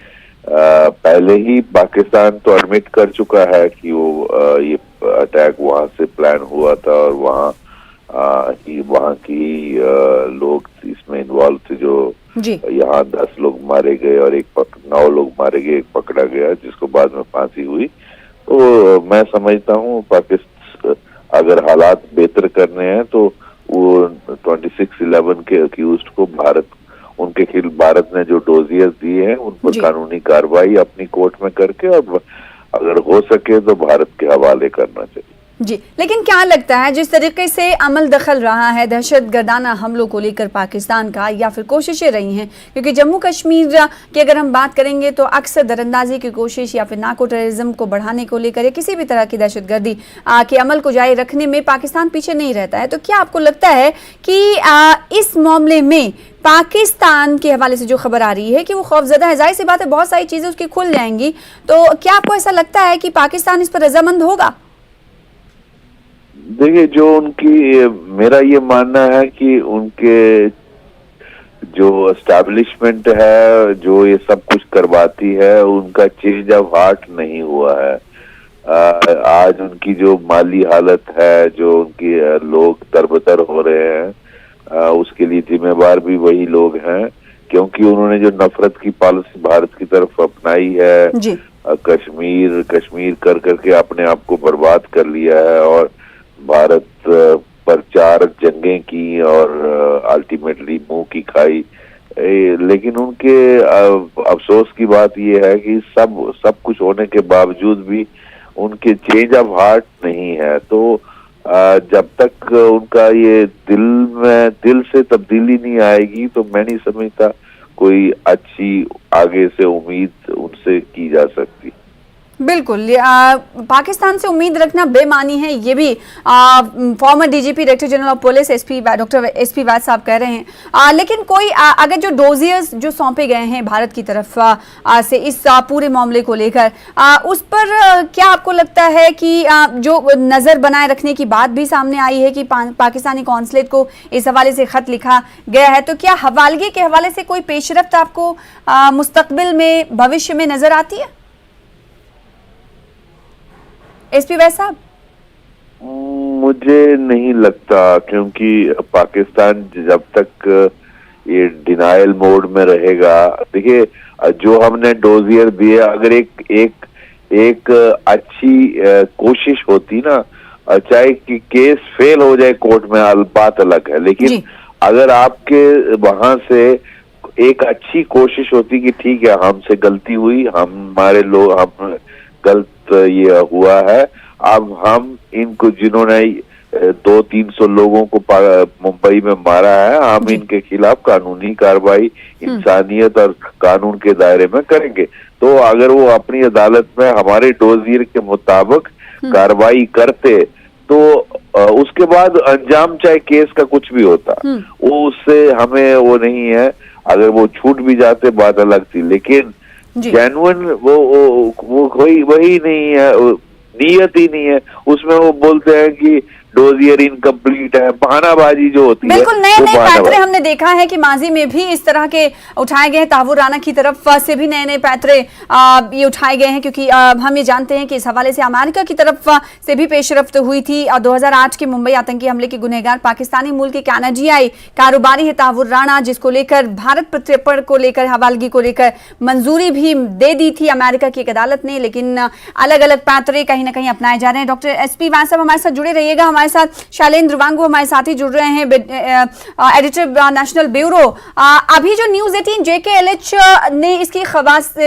पहले ही पाकिस्तान तो एडमिट कर चुका है कि वो ये अटैक वहां से प्लान हुआ था और वहाँ की लोग इसमें इन्वॉल्व थे। जो यहाँ 10 लोग मारे गए और 9 लोग मारे गए, एक पकड़ा गया जिसको बाद में फांसी हुई। तो मैं समझता हूँ पाकिस्तान अगर हालात बेहतर करने हैं तो वो 2611 के अक्यूज्ड को उनके खिलाफ भारत ने जो डोजियर्स दिए हैं उन पर कानूनी कार्रवाई अपनी कोर्ट में करके और अगर हो सके तो भारत के हवाले करना चाहिए। जी, लेकिन क्या लगता है जिस तरीके से अमल दखल रहा है दहशतगर्दाना हमलों को लेकर पाकिस्तान का, या फिर कोशिशें रही हैं, क्योंकि जम्मू कश्मीर की अगर हम बात करेंगे तो अक्सर दरअंदाजी की कोशिश या फिर नार्को टेररिज्म को बढ़ाने को लेकर या किसी भी तरह की दहशतगर्दी के अमल को जारी रखने में पाकिस्तान पीछे नहीं रहता है। तो क्या आपको लगता है कि इस मामले में पाकिस्तान के हवाले से जो खबर आ रही है कि वो खौफजदा है, जाहिर सी बात है बहुत सारी चीजें उसकी खुल जाएंगी, तो क्या आपको ऐसा लगता है कि पाकिस्तान इस पर रजामंद होगा? देखिए, जो उनकी, मेरा ये मानना है कि उनके जो एस्टैब्लिशमेंट है जो ये सब कुछ करवाती है उनका चेंज ऑफ हार्ट नहीं हुआ है। आज उनकी जो माली हालत है, जो उनकी लोग तरबतर हो रहे हैं, उसके लिए जिम्मेवार भी वही लोग हैं, क्योंकि उन्होंने जो नफरत की पॉलिसी भारत की तरफ अपनाई है, कश्मीर कर करके अपने आप को बर्बाद कर लिया है और भारत पर 4 जंगें की और अल्टीमेटली मुंह की खाई। लेकिन उनके अफसोस की बात यह है कि सब कुछ होने के बावजूद भी उनके चेंज ऑफ हार्ट नहीं है। तो जब तक उनका ये दिल से तब्दीली नहीं आएगी तो मैं नहीं समझता कोई अच्छी आगे से उम्मीद उनसे की जा सकती। बिल्कुल, पाकिस्तान से उम्मीद रखना बेमानी है, ये भी former DGP director general of police doctor SP Vaid साहब कह रहे हैं। लेकिन कोई अगर जो डोजियर्स जो सौंपे गए हैं भारत की तरफ से इस पूरे मामले को लेकर, उस पर क्या आपको लगता है कि जो नज़र बनाए रखने की बात भी सामने आई है कि पाकिस्तानी कौंसलेट को इस हवाले से खत लिखा गया है, तो क्या हवालगी के हवाले से कोई पेशरफ्त आपको मुस्तकबिल में, भविष्य में नजर आती है? एसपी वैद साहब, मुझे नहीं लगता, क्योंकि पाकिस्तान जब तक ये डिनायल मोड में रहेगा, देखिए जो हमने डोजियर दिए, अगर एक अच्छी कोशिश होती ना, चाहे कि केस फेल हो जाए कोर्ट में बात अलग है, लेकिन अगर आपके वहां से एक अच्छी कोशिश होती कि ठीक है हमसे गलती हुई, हमारे लोग हम गलत ये हुआ है, अब हम इनको जिन्होंने 200-300 लोगों को मुंबई में मारा है, हम इनके खिलाफ कानूनी कार्रवाई इंसानियत और कानून के दायरे में करेंगे। तो अगर वो अपनी अदालत में हमारे डोजियर के मुताबिक कार्रवाई करते तो उसके बाद अंजाम चाहे केस का कुछ भी होता, वो उससे हमें वो नहीं है। अगर वो छूट भी जाते बात अलग थी, लेकिन जेन्युइन वो कोई वही नहीं है, नीयत ही नहीं है उसमें। वो बोलते हैं कि डोजियर इनकम्प्लीट है, बहानाबाजी जो होती है। बिल्कुल नए पैतरे हमने देखा है कि माजी में भी इस तरह के उठाए गए हैं, ताहवुर राना की तरफ से भी नए पैतरे ये उठाए गए हैं, क्योंकि हम ये जानते हैं कि इस हवाले से अमेरिका की तरफ से भी पेशरफ्त हुई थी। 2008 के मुंबई आतंकी हमले के गुनहगार पाकिस्तानी मूल के कैनेडियाई कारोबारी है ताहवुर राना, जिसको लेकर भारत प्रत्यर्पण को लेकर, हवालगी को लेकर मंजूरी भी दे दी थी अमेरिका की एक अदालत ने, लेकिन अलग अलग पैतरे कहीं ना कहीं अपनाए जा रहे हैं। डॉक्टर एसपी वैद साहब हमारे साथ जुड़े रहिएगा। हमारे साथ शैलेंद्र वांगू हमारे साथ ही जुड़ रहे हैं, एडिटर नेशनल ब्यूरो। अभी जो न्यूज़ 18 JKLH ने इसकी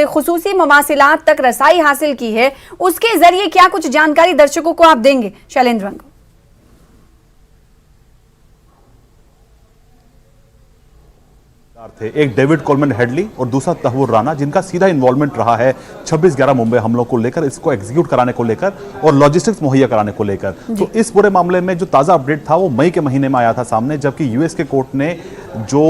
खुसूसी मवासिलात तक रसाई हासिल की है, उसके जरिए क्या कुछ जानकारी दर्शकों को आप देंगे शैलेंद्र वांगू? थे एक डेविड कोलमैन हेडली और दूसरा ताहवुर राना, जिनका सीधा इन्वॉल्वमेंट रहा है 26/11 मुंबई हमलों को लेकर, इसको एग्जीक्यूट कराने को लेकर और लॉजिस्टिक्स मुहैया कराने को लेकर। तो इस पूरे मामले में जो ताज़ा अपडेट था वो मई के महीने में आया था सामने, जबकि यूएस के कोर्ट ने जो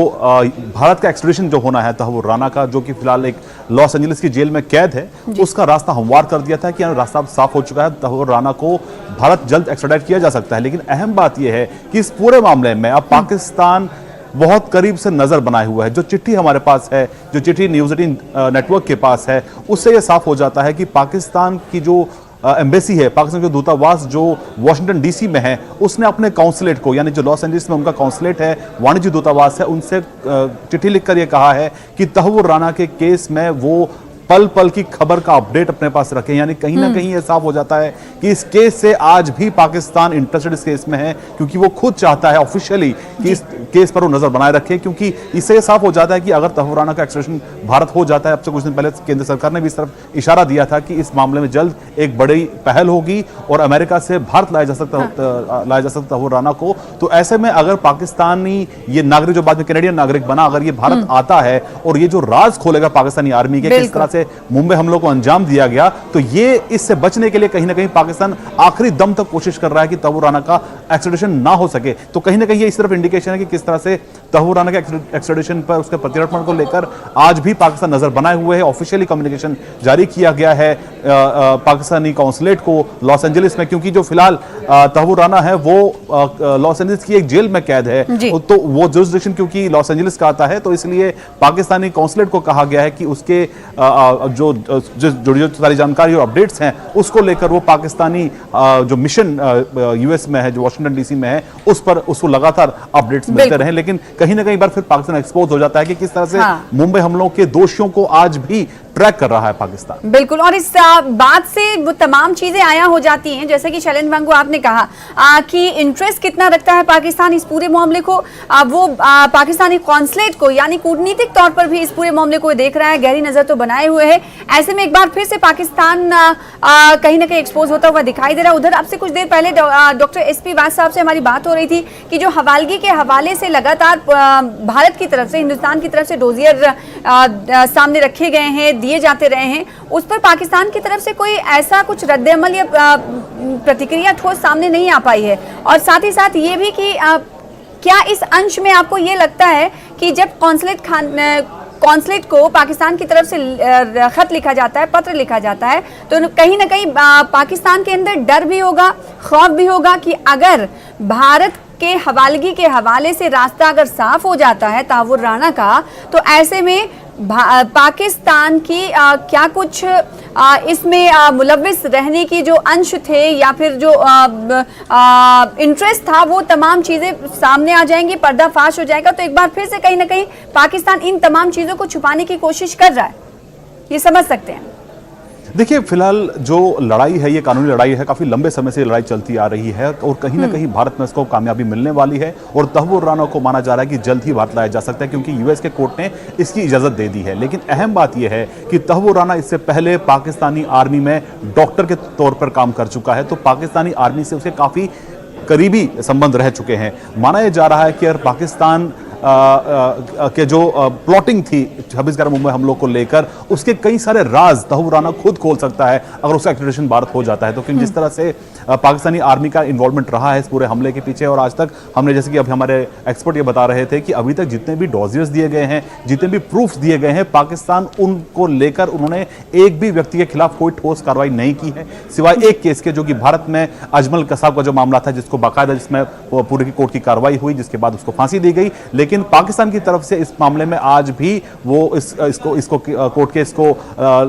भारत का एक्सट्रेडिशन जो होना है ताहवुर राना का, जो कि फिलहाल एक लॉस एंजलिस की जेल में कैद है, उसका रास्ता हमवार कर दिया था कि रास्ता साफ हो चुका है, ताहवुर राना को भारत जल्द एक्सट्राडाइट किया जा सकता है। लेकिन अहम बात यह है कि इस पूरे मामले में अब पाकिस्तान बहुत करीब से नजर बनाए हुआ है। जो चिट्ठी हमारे पास है, जो चिट्ठी न्यूज़ 18 नेटवर्क के पास है, उससे यह साफ हो जाता है कि पाकिस्तान की जो एम्बेसी है, पाकिस्तान के दूतावास जो वॉशिंगटन DC में है, उसने अपने काउंसलेट को, यानी जो लॉस एंजलिस में उनका काउंसलेट है, वाणिज्य दूतावास है, उनसे चिट्ठी लिखकर यह कहा है कि ताहवुर राना के केस में वो पल पल की खबर का अपडेट अपने पास रखें, यानी कहीं ना कहीं यह साफ हो जाता है कि इस केस से आज भी पाकिस्तान इंटरेस्टेड इस केस में है, क्योंकि वो खुद चाहता है ऑफिशियली कि इस केस पर वो नजर बनाए रखे, क्योंकि इससे यह साफ हो जाता है कि अगर तहव्वुर राना का एक्सट्रेडिशन भारत हो जाता है, अब से कुछ दिन पहले केंद्र सरकार ने भी इस तरफ इशारा दिया था कि इस मामले में जल्द एक बड़ी पहल होगी और अमेरिका से भारत लाया जा सकता तहव्वुर राना को। तो ऐसे में अगर पाकिस्तानी ये नागरिक जो बाद में कैनेडियन नागरिक बना, अगर ये भारत आता है और ये जो राज खोलेगा पाकिस्तानी आर्मी के किस तरह से मुंबई हमलों को अंजाम दिया गया, तो ये इससे बचने के लिए कहीं ना कहीं पाकिस्तान आखिरी दम तक कोशिश कर रहा है कि तहव्वुर राना का एक्सट्रेडिशन ना हो सके। तो कहीं ना कहीं ये इस तरफ इंडिकेशन है कि किस तरह से तहव्वुर राना के एक्सट्रेडिशन पर उसके प्रत्यार्पण को लेकर आज भी पाकिस्तान नजर बनाए हुए है। ऑफिशियली कम्युनिकेशन जारी किया गया है पाकिस्तानी कॉन्सुलेट को लॉस एंजलिस में, क्योंकि जो फिलहाल तहव्वुर राना है वो लॉस एंजलिस की एक जेल में कैद है, तो वो जुरिसडिक्शन क्योंकि लॉस एंजलिस का आता है, तो इसलिए पाकिस्तानी कॉन्सुलेट को कहा गया है कि उसके जो सारी जानकारी और अपडेट्स हैं उसको लेकर वो पाकिस्तानी जो मिशन यूएस में है, जो वाशिंगटन डीसी में है, उसको लगातार अपडेट्स मिलते रहे। लेकिन कहीं ना कहीं बार फिर पाकिस्तान एक्सपोज हो जाता है कि किस तरह से मुंबई हमलों के दोषियों को आज भी ट्रैक कर रहा है पाकिस्तान। बिल्कुल, और इस बात से वो तमाम चीजें आया हो जाती हैं, जैसे कि शैलेंद्र वांगू आपने कहा कि इंटरेस्ट कितना रखता है पाकिस्तान इस पूरे मामले को। वो पाकिस्तानी कॉन्सुलेट को यानी कूटनीतिक तौर पर भी इस पूरे मामले को देख रहा है, गहरी नजर तो बनाए हुए है। ऐसे में एक बार फिर से पाकिस्तान कहीं ना कहीं एक्सपोज होता हुआ दिखाई दे रहा है। उधर अब से कुछ देर पहले डॉक्टर SP वास साहब से हमारी बात हो रही थी कि जो हवालगी के हवाले से लगातार भारत की तरफ से, हिंदुस्तान की तरफ से डोजियर सामने रखे गए हैं, दिए जाते रहे हैं, उस पर पाकिस्तान की तरफ से कोई ऐसा कुछ रद्द-ए-अमल या प्रतिक्रिया ठोस सामने नहीं आ पाई है। और साथ ही साथ ये भी कि क्या इस अंश में आपको ये लगता है कि जब कॉन्सुलेट को पाकिस्तान की तरफ से खत लिखा जाता है, पत्र लिखा जाता है, तो कहीं ना कहीं पाकिस्तान के अंदर डर भी होगा, खौफ भी होगा कि अगर भारत के हवालगी के हवाले से रास्ता अगर साफ हो जाता है तहव्वुर राना का, तो ऐसे में पाकिस्तान की क्या कुछ इसमें मुलव्विस रहने की जो अंश थे या फिर जो इंटरेस्ट था, वो तमाम चीजें सामने आ जाएंगी, पर्दाफाश हो जाएगा। तो एक बार फिर से कहीं ना कहीं पाकिस्तान इन तमाम चीजों को छुपाने की कोशिश कर रहा है, ये समझ सकते हैं। देखिए, फिलहाल जो लड़ाई है ये कानूनी लड़ाई है, काफी लंबे समय से लड़ाई चलती आ रही है और कहीं ना कहीं भारत में इसको कामयाबी मिलने वाली है और तहव्वुर राना को माना जा रहा है कि जल्द ही भारत लाया जा सकता है, क्योंकि यूएस के कोर्ट ने इसकी इजाजत दे दी है। लेकिन अहम बात यह है कि तहव्वुर राना इससे पहले पाकिस्तानी आर्मी में डॉक्टर के तौर पर काम कर चुका है, तो पाकिस्तानी आर्मी से उसके काफी करीबी संबंध रह चुके हैं। माना यह जा रहा है कि अगर पाकिस्तान के जो प्लॉटिंग थी 26/11 मुंबई हमलों को लेकर, उसके कई सारे राज तहव्वुर राना खुद खोल सकता है अगर उसका एक्सट्रेडिशन भारत हो जाता है। तो क्योंकि जिस तरह से पाकिस्तानी आर्मी का इन्वॉल्वमेंट रहा है इस पूरे हमले के पीछे, और आज तक हमने, जैसे कि अभी हमारे एक्सपर्ट ये बता रहे थे कि अभी तक जितने भी डॉजियर्स दिए गए हैं, जितने भी प्रूफ्स दिए गए हैं, पाकिस्तान उनको लेकर उन्होंने एक भी व्यक्ति के खिलाफ कोई ठोस कार्रवाई नहीं की है, सिवाय एक केस के, जो कि भारत में अजमल कसाब का जो मामला था, जिसको बाकायदा जिसमें पूरे की कोर्ट की कार्रवाई हुई, जिसके बाद उसको फांसी दी गई। लेकिन पाकिस्तान की तरफ से इस मामले में आज भी वो इसको कोर्ट के इसको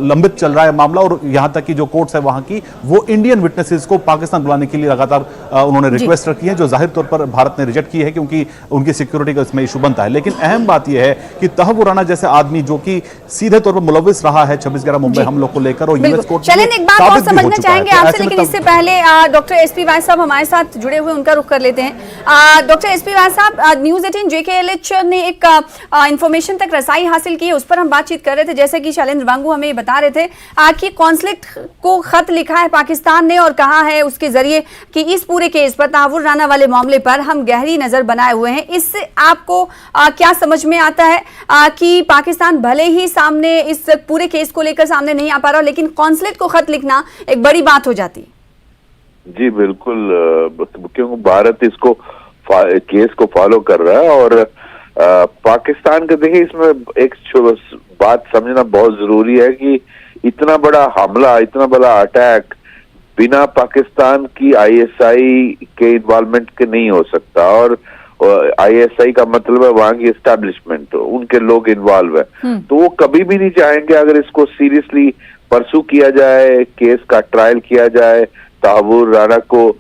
लंबित चल रहा है मामला, और यहां तक कि जो कोर्ट्स है वहां की वो इंडियन विटनेसेस को पाकिस्तान बुलाने के लिए लगातार उन्होंने रिक्वेस्ट रखी है, जो जाहिर तौर पर भारत ने रिजेक्ट की है क्योंकि उनकी सिक्योरिटी का इसमें इशू बनता है। लेकिन अहम बात यह है कि तहव्वुर राना जैसे आदमी जो कि सीधे तौर पर मुलव्विस रहा है 26/11 मुंबई हमलों को लेकर, और यूएस कोर्ट चलें एक बात और समझना चाहेंगे आपसे, लेकिन इससे पहले डॉक्टर SP वास साहब हमारे साथ जुड़े हुए, उनका रुख कर लेते हैं। डॉक्टर SP वास साहब, न्यूज़ 18 JKLH ने एक इंफॉर्मेशन तक रसाई हासिल की, उस पर हम बातचीत कर रहे थे, जैसे कि शैलेंद्र वांगू हमें बता रहे थे कि कॉन्सुलेट को खत लिखा है पाकिस्तान ने और कहा है उसके जरिए कि इस पूरे केस पर, तहव्वुर राना वाले मामले पर हम गहरी नजर बनाए हुए हैं। इससे आपको क्या समझ में आता है कि पाकिस्तान भले ही सामने इस पूरे केस को लेकर सामने नहीं आ पा रहा, लेकिन कॉन्सुलेट को खत लिखना एक बड़ी बात हो जाती? जी बिल्कुल, क्योंकि भारत इसको केस को फॉलो कर रहा है और पाकिस्तान का, देखिए इसमें एक बात समझना बहुत जरूरी है कि इतना बड़ा हमला, इतना बड़ा अटैक बिना पाकिस्तान की ISI के इन्वॉल्वमेंट के नहीं हो सकता, और ISI का मतलब है वहां की एस्टैब्लिशमेंट, उनके लोग इन्वॉल्व है, तो वो कभी भी नहीं चाहेंगे अगर इसको सीरियसली परसू किया जाए, केस का ट्रायल किया जाए, तहव्वुर राना को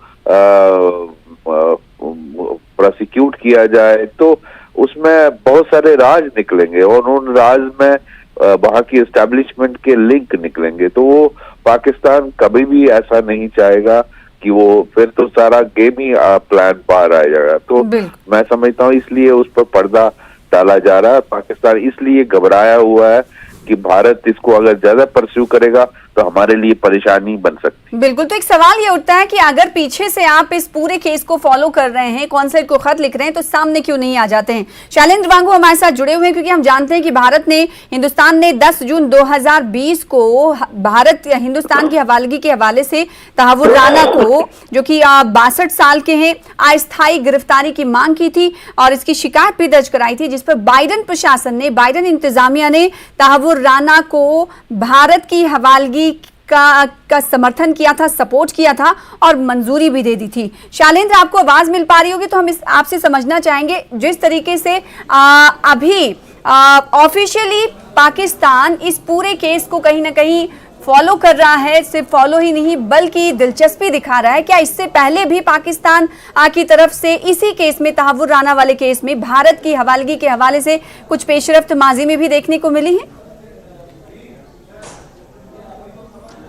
प्रोसिक्यूट किया जाए, तो उसमें बहुत सारे राज निकलेंगे और उन राज में वहां की एस्टैब्लिशमेंट के लिंक निकलेंगे, तो वो पाकिस्तान कभी भी ऐसा नहीं चाहेगा कि वो फिर तो सारा गेम ही प्लान बाहर आ जाएगा। तो मैं समझता हूँ इसलिए उस पर पर्दा डाला जा रहा है। पाकिस्तान इसलिए घबराया हुआ है कि भारत इसको अगर ज्यादा परस्यू करेगा तो हमारे लिए परेशानी बन सकती है। बिल्कुल, तो एक सवाल ये उठता है कि अगर पीछे से आप इस पूरे केस को फॉलो कर रहे हैं, कॉन्सर्ट को खत लिख रहे हैं, तो सामने क्यों नहीं आ जाते हैं? शैलेंद्र वांगू हमारे साथ जुड़े हुए हैं, क्योंकि हम जानते हैं कि हिंदुस्तान ने 10 जून 2020 को हिंदुस्तान की हवालगी के हवाले से तहव्वुर राना को, जो कि 62 साल के हैं, अस्थायी गिरफ्तारी की मांग की थी और इसकी शिकायत भी दर्ज कराई थी, जिस पर बाइडेन प्रशासन ने, बाइडेन इंतजामिया ने तहव्वुर राना को भारत की हवालगी का समर्थन किया था, सपोर्ट किया था और मंजूरी भी दे दी थी। शैलेंद्र, आपको आवाज मिल पा रही होगी, तो हम आपसे समझना चाहेंगे जिस तरीके से अभी ऑफिशियली पाकिस्तान इस पूरे केस को कहीं ना कहीं फॉलो कर रहा है, सिर्फ फॉलो ही नहीं बल्कि दिलचस्पी दिखा रहा है, क्या इससे पहले भी पाकिस्तान की तरफ से इसी केस में, तहव्वुर राना वाले केस में, भारत की हवालगी के हवाले से कुछ पेशरफ्त माजी में भी देखने को मिली है?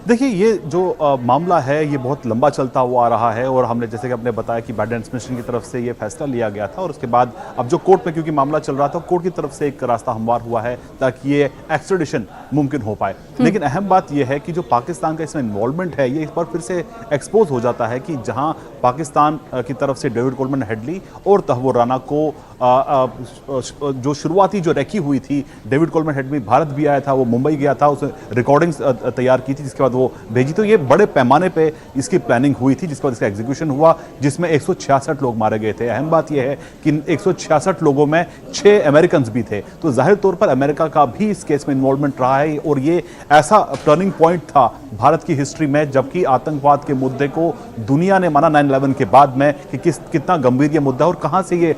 देखिए, ये जो मामला है ये बहुत लंबा चलता हुआ आ रहा है और हमने जैसे कि आपने बताया कि बाइडेन एडमिनिस्ट्रेशन की तरफ से ये फैसला लिया गया था और उसके बाद अब जो कोर्ट में क्योंकि मामला चल रहा था, कोर्ट की तरफ से एक रास्ता हमवार हुआ है ताकि ये एक्स्ट्रेडिशन मुमकिन हो पाए। लेकिन अहम बात यह है कि जो पाकिस्तान का इसमें इन्वॉल्वमेंट है ये इस पर फिर से एक्सपोज हो जाता है कि जहां पाकिस्तान की तरफ से डेविड कोलमन हेडली और तहव्वुर राना को जो शुरुआती जो रेकी हुई थी, डेविड कोलमन हेडली भारत भी आया था, वो मुंबई गया था, उसने रिकॉर्डिंग्स तैयार की थी, जिसके बाद वो भेजी। तो ये बड़े पैमाने पे इसकी प्लानिंग हुई थी, जिसके बाद इसका एग्जीक्यूशन हुआ, जिसमें 166 लोग मारे गए थे। अहम बात यह है कि 166 लोगों में 6 अमेरिकन भी थे, तो जाहिर तौर पर अमेरिका का भी इस केस में इन्वॉल्वमेंट रहा है और ये ऐसा टर्निंग पॉइंट था भारत की हिस्ट्री में, जबकि आतंकवाद के मुद्दे को दुनिया ने माना 9/11 के बाद में कि कितना गंभीर ये मुद्दा है और कहां से ये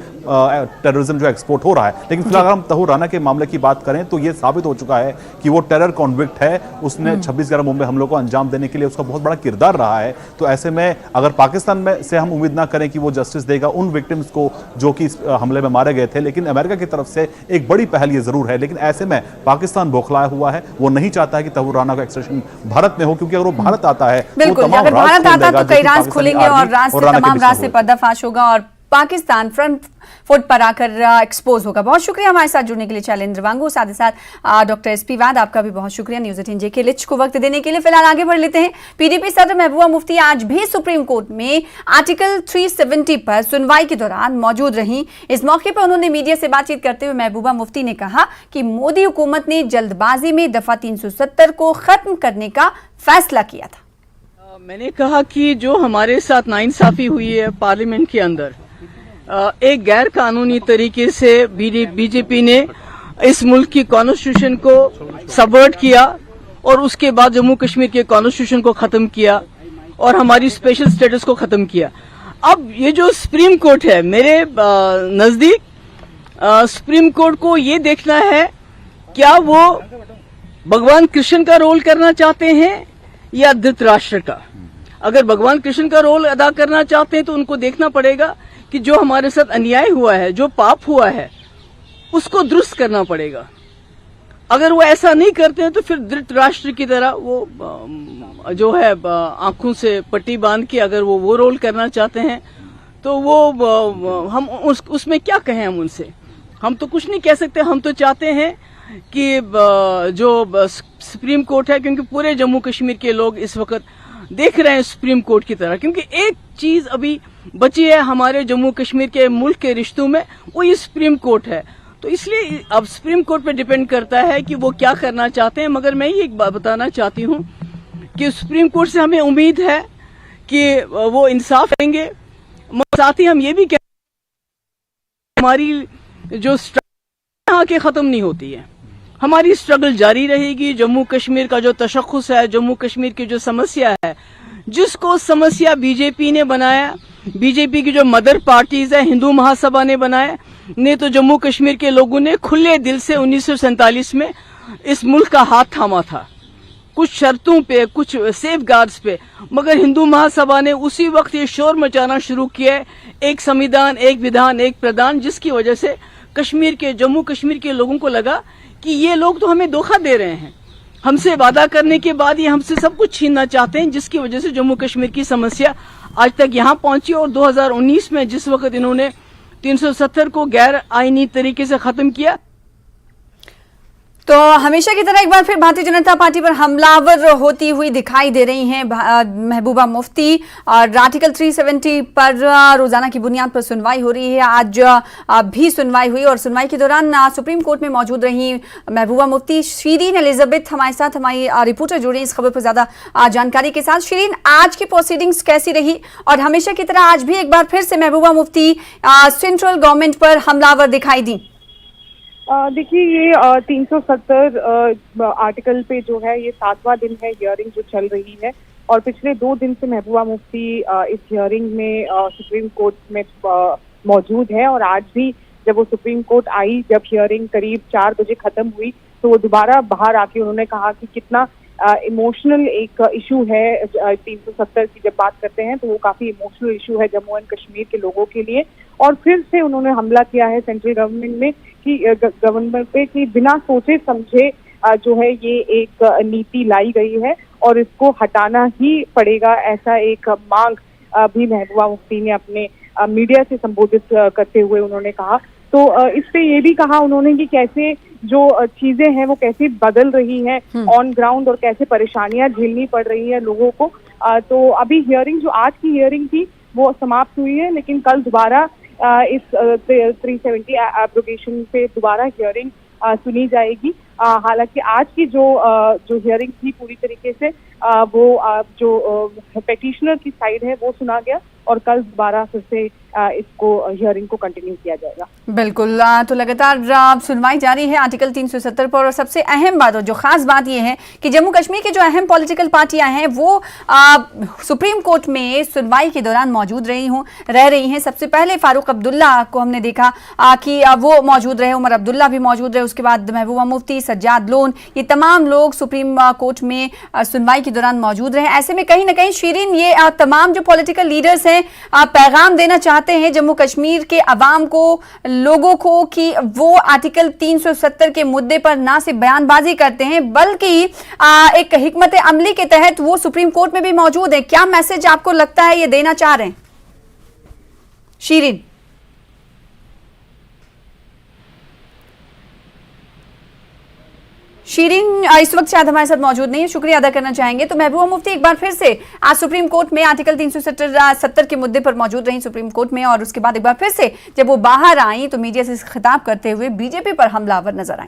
टेररिज्म जो एक्सपोर्ट हो रहा है। लेकिन फिलहाल अगर हम तहव्वुर राना के मामले की बात करें तो ये साबित हो चुका है कि वो टेरर कॉन्विक्ट है, उसने 26/11 मुंबई हमलों को अंजाम देने के लिए उसका बहुत बड़ा किरदार रहा है। तो ऐसे में अगर पाकिस्तान में से हम उम्मीद ना करें कि वो जस्टिस देगा उन विक्टिम्स को जो कि इस हमले में मारे गए थे, लेकिन अमेरिका की तरफ से एक बड़ी पहल ये जरूर है। लेकिन ऐसे में पाकिस्तान बौखलाया हुआ है, वो नहीं चाहता है कि तहव्वुर राना का एक्सट्रेडिशन भारत में हो, क्योंकि अगर वो भारत आता है, बिल्कुल, अगर भारत आता तो कई राज खुलेंगे और तमाम राज से पर्दाफाश होगा और पाकिस्तान फ्रंट फुट पर आकर एक्सपोज होगा। बहुत शुक्रिया हमारे साथ जुड़ने के लिए शैलेंद्र वांगू, साथ ही साथ डॉक्टर एसपी वाद, आपका भी बहुत शुक्रिया न्यूज़ 18 जेके लिच को वक्त देने के लिए। फिलहाल आगे बढ़ लेते हैं। पीडीपी सदर महबूबा मुफ्ती आज भी सुप्रीम कोर्ट में आर्टिकल 370 पर सुनवाई के दौरान मौजूद रहीं। इस मौके पर उन्होंने मीडिया से बातचीत करते हुए महबूबा मुफ्ती ने कहा कि मोदी हुकूमत ने जल्दबाजी में दफा 370 को खत्म करने का फैसला किया था। मैंने कहा कि जो हमारे साथ नाइंसाफी हुई है पार्लियामेंट के अंदर, एक गैर कानूनी तरीके से बीजेपी ने इस मुल्क की कॉन्स्टिट्यूशन को सबवर्ट किया और उसके बाद जम्मू कश्मीर के कॉन्स्टिट्यूशन को खत्म किया और हमारी स्पेशल स्टेटस को खत्म किया। अब ये जो सुप्रीम कोर्ट है, मेरे नजदीक सुप्रीम कोर्ट को ये देखना है क्या वो भगवान कृष्ण का रोल करना चाहते हैं या धृतराष्ट्र का। अगर भगवान कृष्ण का रोल अदा करना चाहते हैं तो उनको देखना पड़ेगा कि जो हमारे साथ अन्याय हुआ है, जो पाप हुआ है, उसको दुरुस्त करना पड़ेगा। अगर वो ऐसा नहीं करते हैं तो फिर धृतराष्ट्र की तरह वो जो है आंखों से पट्टी बांध के अगर वो रोल करना चाहते हैं तो वो हम उसमें क्या कहें हम उनसे। हम तो कुछ नहीं कह सकते। हम तो चाहते हैं कि जो सुप्रीम कोर्ट है, क्योंकि पूरे जम्मू कश्मीर के लोग इस वक्त देख रहे हैं सुप्रीम कोर्ट की तरह, क्योंकि एक चीज अभी बची है हमारे जम्मू कश्मीर के मुल्क के रिश्तों में, वो ये सुप्रीम कोर्ट है। तो इसलिए अब सुप्रीम कोर्ट पे डिपेंड करता है कि वो क्या करना चाहते हैं। मगर मैं ये एक बात बताना चाहती हूँ कि सुप्रीम कोर्ट से हमें उम्मीद है कि वो इंसाफ देंगे। साथ ही हम ये भी कहते हैं हमारी जो स्ट्रगल यहाँ के खत्म नहीं होती है, हमारी स्ट्रगल जारी रहेगी। जम्मू कश्मीर का जो तशख्खुस है, जम्मू कश्मीर की जो समस्या है, जिसको समस्या बीजेपी ने बनाया, बीजेपी की जो मदर पार्टीज है, हिंदू महासभा ने बनाया, ने तो जम्मू कश्मीर के लोगों ने खुले दिल से 1947 में इस मुल्क का हाथ थामा था, कुछ शर्तों पे, कुछ सेफ गार्ड्स पे। मगर हिंदू महासभा ने उसी वक्त ये शोर मचाना शुरू किया, एक संविधान, एक विधान, एक प्रधान, जिसकी वजह से कश्मीर के, जम्मू कश्मीर के लोगों को लगा कि ये लोग तो हमें धोखा दे रहे हैं, हमसे वादा करने के बाद ये हमसे सब कुछ छीनना चाहते हैं, जिसकी वजह से जम्मू कश्मीर की समस्या आज तक यहाँ पहुंची। और 2019 में जिस वक्त इन्होंने 370 को गैर आईनी तरीके से खत्म किया, तो हमेशा की तरह एक बार फिर भारतीय जनता पार्टी पर हमलावर होती हुई दिखाई दे रही हैं महबूबा मुफ्ती। और आर्टिकल 370 पर रोजाना की बुनियाद पर सुनवाई हो रही है। आज भी सुनवाई हुई और सुनवाई के दौरान सुप्रीम कोर्ट में मौजूद रही महबूबा मुफ्ती। शीरीन एलिजाबेथ हमारे साथ, हमारी रिपोर्टर जुड़ी इस खबर पर ज्यादा जानकारी के साथ। शीरीन, आज की प्रोसीडिंग्स कैसी रही और हमेशा की तरह आज भी एक बार फिर से महबूबा मुफ्ती सेंट्रल गवर्नमेंट पर हमलावर दिखाई दी? देखिए, ये 370 आर्टिकल पे जो है ये 7वां दिन है हियरिंग जो चल रही है और पिछले 2 दिन से महबूबा मुफ्ती इस हियरिंग में सुप्रीम कोर्ट में मौजूद है। और आज भी जब वो सुप्रीम कोर्ट आई, जब हियरिंग करीब 4 बजे खत्म हुई, तो वो दोबारा बाहर आके उन्होंने कहा कि कितना इमोशनल एक इशू है। 370 की जब बात करते हैं तो वो काफी इमोशनल इशू है जम्मू एंड कश्मीर के लोगों के लिए। और फिर से उन्होंने हमला किया है सेंट्रल गवर्नमेंट में कि गवर्नमेंट पे कि बिना सोचे समझे जो है ये एक नीति लाई गई है और इसको हटाना ही पड़ेगा, ऐसा एक मांग भी महबूबा मुफ्ती ने अपने मीडिया से संबोधित करते हुए उन्होंने कहा। तो इस पे ये भी कहा उन्होंने कि कैसे जो चीजें हैं वो कैसे बदल रही हैं ऑन ग्राउंड और कैसे परेशानियां झेलनी पड़ रही है लोगों को। तो अभी हियरिंग जो आज की हियरिंग थी वो समाप्त हुई है, लेकिन कल दोबारा इस 370 एब्रोगेशन पे दोबारा हियरिंग सुनी जाएगी। हालांकि आज की जो हियरिंग थी पूरी तरीके से वो जो पेटिशनर की साइड है वो सुना गया और कल दोबारा फिर से इसको हियरिंग को कंटिन्यू किया जाएगा। बिल्कुल, तो लगातार सुनवाई जारी है आर्टिकल 370 पर। और सबसे अहम बात और जो खास बात यह है कि जम्मू कश्मीर की जो अहम पॉलिटिकल पार्टियां हैं वो सुप्रीम कोर्ट में सुनवाई के दौरान मौजूद रह रही हैं। सबसे पहले फारूक अब्दुल्ला को हमने देखा कि वो मौजूद रहे, उमर अब्दुल्ला भी मौजूद रहे, उसके बाद महबूबा मुफ्ती, सज्जाद लोन, ये तमाम लोग सुप्रीम कोर्ट में सुनवाई के दौरान मौजूद रहे। ऐसे में कहीं ना कहीं शीरीन, ये तमाम जो पॉलिटिकल लीडर्स हैं पैगाम देना चाहते हैं जम्मू कश्मीर के अवाम को, लोगों को, कि वो आर्टिकल 370 के मुद्दे पर ना सिर्फ बयानबाजी करते हैं बल्कि एक हिकमत अमली के तहत वो सुप्रीम कोर्ट में भी मौजूद है। क्या मैसेज आपको लगता है ये देना चाह रहे हैं शीरीन? शीरीन इस वक्त शायद हमारे साथ मौजूद नहीं है, शुक्रिया अदा करना चाहेंगे। तो महबूबा मुफ्ती एक बार फिर से आज सुप्रीम कोर्ट में आर्टिकल 370 के मुद्दे पर मौजूद रही सुप्रीम कोर्ट में और उसके बाद एक बार फिर से जब वो बाहर आई तो मीडिया से खिताब करते हुए बीजेपी पर हमलावर नजर आए।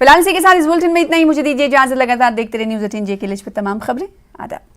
फिलहाल इसी के साथ इस बुलेटिन में इतना ही। मुझे दीजिए इजाजत। लगातार देखते रहे न्यूज़ 18 JK पर तमाम खबरें। आदाब।